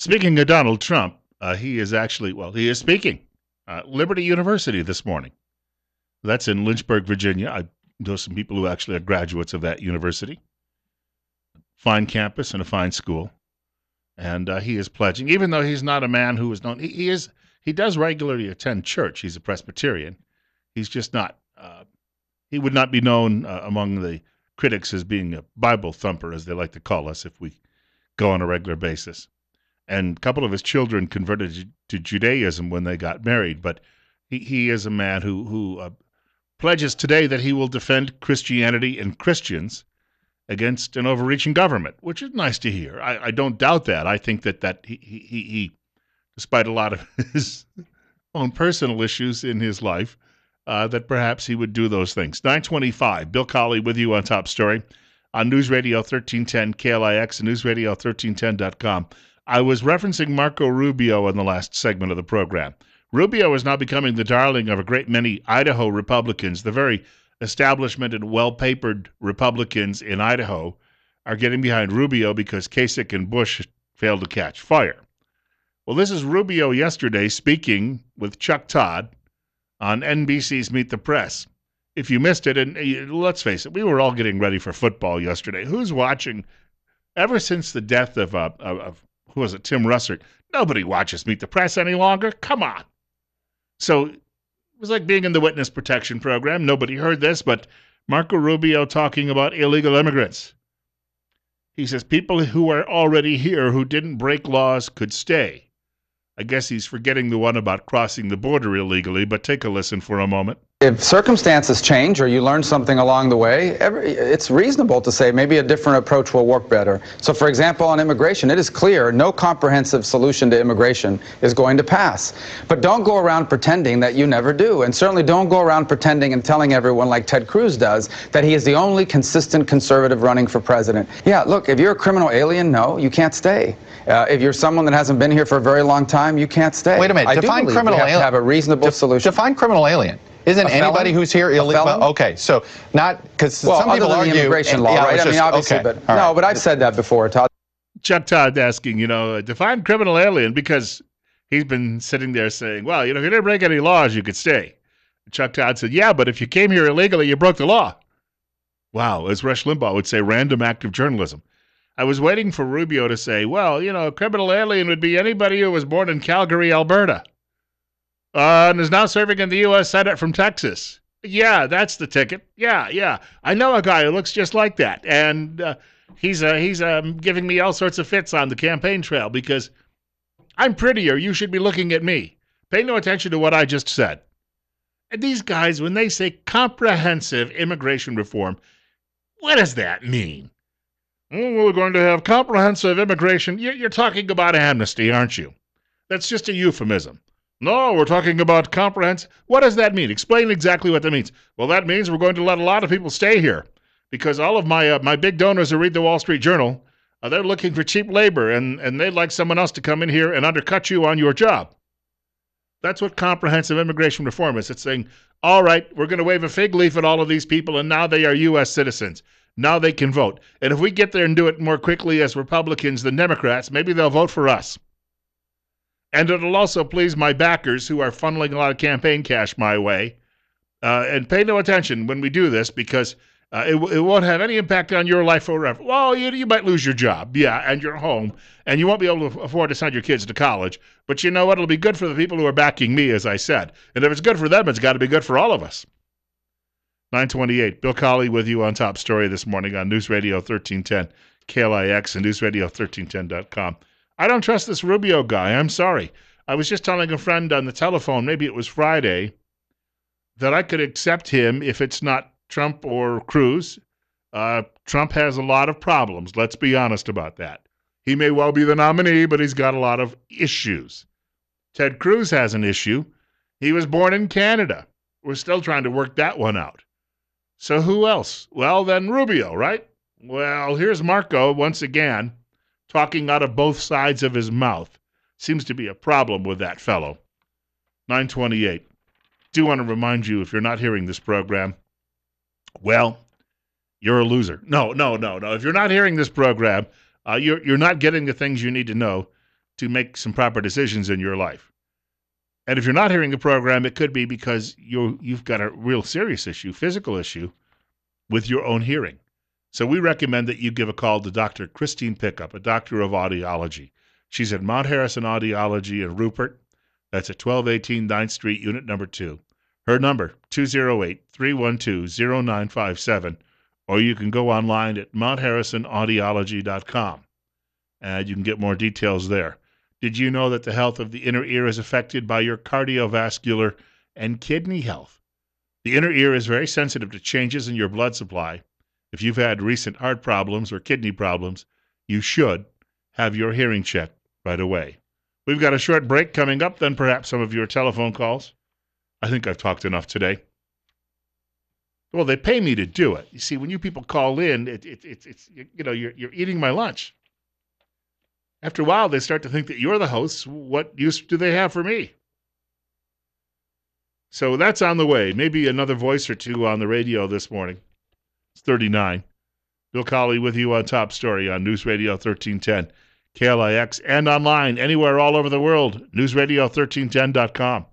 Speaking of Donald Trump, he is actually, he is speaking. Liberty University this morning. That's in Lynchburg, Virginia. I know some people who actually are graduates of that university. Fine campus and a fine school. And he is pledging, even though he's not a man who is known, he does regularly attend church. He's a Presbyterian. He's just not, he would not be known among the critics as being a Bible thumper, as they like to call us if we go on a regular basis. And a couple of his children converted to Judaism when they got married. But he is a man who pledges today that he will defend Christianity and Christians against an overreaching government, which is nice to hear. I don't doubt that. I think that he, despite a lot of his own personal issues in his life, that perhaps he would do those things. 925, Bill Colley with you on Top Story on News Radio 1310 KLIX and newsradio1310.com. I was referencing Marco Rubio in the last segment of the program. Rubio is now becoming the darling of a great many Idaho Republicans. The very establishment and well-papered Republicans in Idaho are getting behind Rubio because Kasich and Bush failed to catch fire. Well, this is Rubio yesterday speaking with Chuck Todd on NBC's Meet the Press. If you missed it, and let's face it, we were all getting ready for football yesterday. Who's watching? Ever since the death of who was it, Tim Russert, nobody watches Meet the Press any longer. Come on. So it was like being in the witness protection program. Nobody heard this, but Marco Rubio talking about illegal immigrants. He says people who are already here who didn't break laws could stay. I guess he's forgetting the one about crossing the border illegally, but take a listen for a moment. If circumstances change or you learn something along the way, it's reasonable to say maybe a different approach will work better. So, for example, on immigration, it is clear no comprehensive solution to immigration is going to pass. But don't go around pretending that you never do. And certainly don't go around pretending and telling everyone, like Ted Cruz does, that he is the only consistent conservative running for president. Yeah, look, if you're a criminal alien, no, you can't stay. If you're someone that hasn't been here for a very long time, you can't stay. Wait a minute. Define criminal alien. Have a reasonable solution. Define criminal alien. Isn't anybody who's here illegal? Well, okay, so not because some people argue the immigration law, right? I mean, obviously, okay, but no, but I've said that before, Todd. Chuck Todd asking, define criminal alien because he's been sitting there saying, well, if you didn't break any laws, you could stay. Chuck Todd said, yeah, but if you came here illegally, you broke the law. Wow, as Rush Limbaugh would say, random act of journalism. I was waiting for Rubio to say, well, a criminal alien would be anybody who was born in Calgary, Alberta. And is now serving in the U.S. Senate from Texas. Yeah, that's the ticket. Yeah. I know a guy who looks just like that. And he's giving me all sorts of fits on the campaign trail because I'm prettier. You should be looking at me. Pay no attention to what I just said. And these guys, when they say comprehensive immigration reform, what does that mean? We're going to have comprehensive immigration. You're talking about amnesty, aren't you? That's just a euphemism. No, we're talking about comprehensive. What does that mean? Explain exactly what that means. Well, that means we're going to let a lot of people stay here because all of my big donors who read the Wall Street Journal, they're looking for cheap labor, and they'd like someone else to come in here and undercut you on your job. That's what comprehensive immigration reform is. It's saying, all right, we're going to wave a fig leaf at all of these people, and now they are U.S. citizens. Now they can vote. And if we get there and do it more quickly as Republicans than Democrats, maybe they'll vote for us. And it'll also please my backers who are funneling a lot of campaign cash my way. And pay no attention when we do this because it won't have any impact on your life forever. Well, you might lose your job, yeah, and your home, and you won't be able to afford to send your kids to college. But you know what? It'll be good for the people who are backing me, as I said. And if it's good for them, it's got to be good for all of us. 928, Bill Colley with you on Top Story this morning on News Radio 1310 KLIX and newsradio1310.com. I don't trust this Rubio guy. I'm sorry. I was just telling a friend on the telephone, maybe it was Friday, that I could accept him if it's not Trump or Cruz. Trump has a lot of problems. Let's be honest about that. He may well be the nominee, but he's got a lot of issues. Ted Cruz has an issue. He was born in Canada. We're still trying to work that one out. So who else? Well, then Rubio, right? Well, here's Marco once again, talking out of both sides of his mouth. Seems to be a problem with that fellow. 928. Do want to remind you, if you're not hearing this program, well, you're a loser. No. If you're not hearing this program, you're not getting the things you need to know. to make some proper decisions in your life. And if you're not hearing the program, it could be because you've got a real serious issue, physical issue, with your own hearing. So we recommend that you give a call to Dr. Christine Pickup, a doctor of audiology. She's at Mount Harrison Audiology in Rupert. That's at 1218 9th Street, Unit number 2. Her number, 208-312-0957, or you can go online at mountharrisonaudiology.com, and you can get more details there. Did you know that the health of the inner ear is affected by your cardiovascular and kidney health? The inner ear is very sensitive to changes in your blood supply. If you've had recent heart problems or kidney problems, you should have your hearing checked right away. We've got a short break coming up, then perhaps some of your telephone calls. I think I've talked enough today. Well, they pay me to do it. You see, when you people call in, it's you're eating my lunch. After a while, they start to think that you're the hosts. What use do they have for me? So that's on the way. Maybe another voice or two on the radio this morning. It's 39. Bill Colley with you on Top Story on News Radio 1310, KLIX, and online anywhere all over the world, newsradio1310.com.